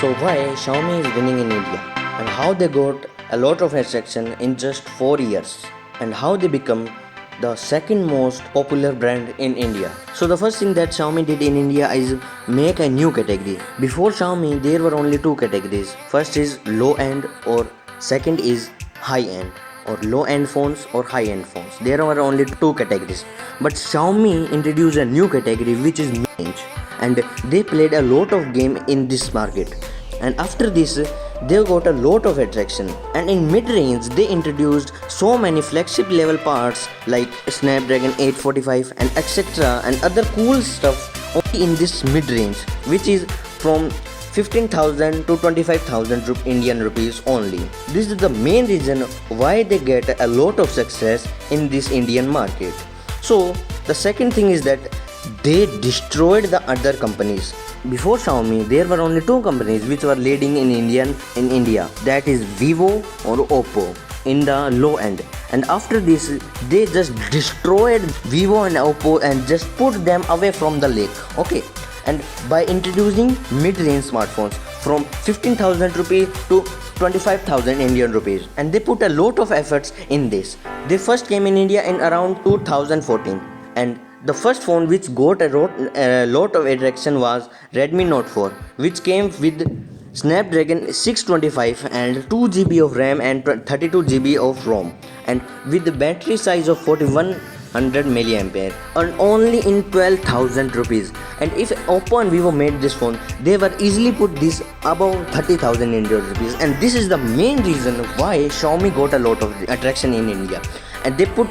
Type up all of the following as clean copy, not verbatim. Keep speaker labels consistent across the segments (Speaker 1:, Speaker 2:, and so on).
Speaker 1: So why Xiaomi is winning in India and how they got a lot of attraction in just 4 years and how they become the second most popular brand in India. So the first thing that Xiaomi did in India is make a new category. Before Xiaomi there were only two categories. First is low end or second is high end, or low end phones or high end phones. There were only two categories. But Xiaomi introduced a new category which is mid-range, and they played a lot of game in this market. And after this they got a lot of attraction, and in mid-range they introduced so many flagship level parts like Snapdragon 845 and etc. and other cool stuff only in this mid-range, which is from 15,000 to 25,000 Indian rupees only. This is the main reason why they get a lot of success in this Indian market. So the second thing is that they destroyed the other companies. Before Xiaomi there were only two companies which were leading in India, that is Vivo or Oppo in the low end, and after this they just destroyed Vivo and Oppo and just put them away from the lake. Okay, and by introducing mid-range smartphones from 15,000 rupees to 25,000 Indian rupees, and they put a lot of efforts in this. They first came in India in around 2014, and the first phone which got a lot of attraction was Redmi Note 4, which came with Snapdragon 625 and 2 GB of RAM and 32 GB of ROM, and with the battery size of 4100 mAh, and only in 12,000 rupees. And if Oppo and Vivo made this phone, they were easily put this above 30,000 Indian rupees. And this is the main reason why Xiaomi got a lot of attraction in India. And they put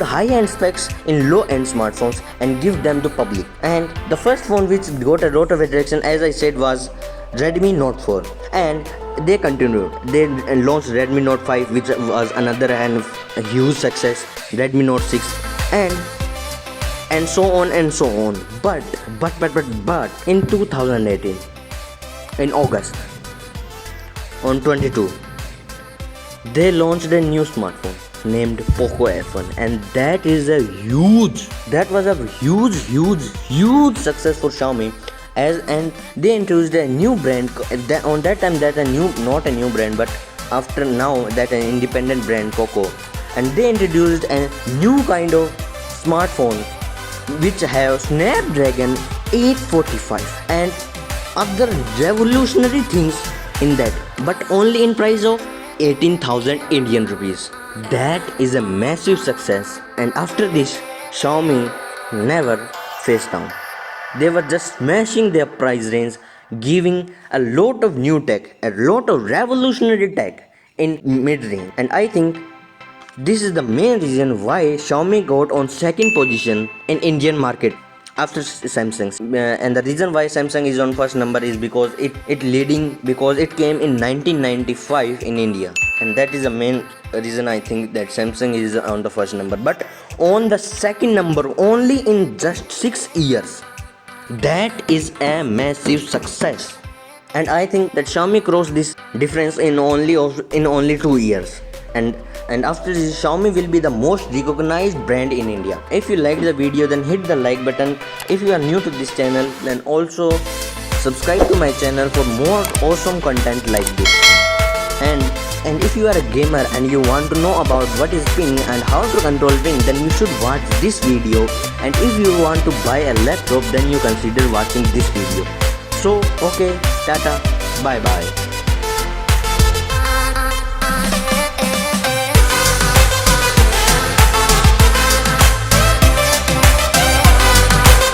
Speaker 1: high-end specs in low-end smartphones and give them to public. And the first phone which got a lot of attraction, as I said, was Redmi Note 4, and they continued. They launched Redmi Note 5, which was another and a huge success, Redmi Note 6, and so on and so on. But in 2018, in August on 22, they launched a new smartphone named Poco F1, and that was a huge success for Xiaomi. And they introduced a new brand on that time, not a new brand, but after now that an independent brand, Poco, and they introduced a new kind of smartphone which have Snapdragon 845 and other revolutionary things in that, but only in price of 18,000 Indian rupees. That is a massive success, and after this Xiaomi never faced down. They were just smashing their price range, giving a lot of new tech, a lot of revolutionary tech in mid-range. And I think this is the main reason why Xiaomi got on second position in Indian market after Samsung. And the reason why Samsung is on first number is because it came in 1995 in India, and that is the main reason I think that Samsung is on the first number. But on the second number only in just 6 years, that is a massive success. And I think that Xiaomi crossed this difference in only 2 years. And after this, Xiaomi will be the most recognized brand in India. If you liked the video, then hit the like button. If you are new to this channel, then also subscribe to my channel for more awesome content like this. And if you are a gamer and you want to know about what is ping and how to control ping, then you should watch this video. And if you want to buy a laptop, then you consider watching this video. So okay, tata, bye bye.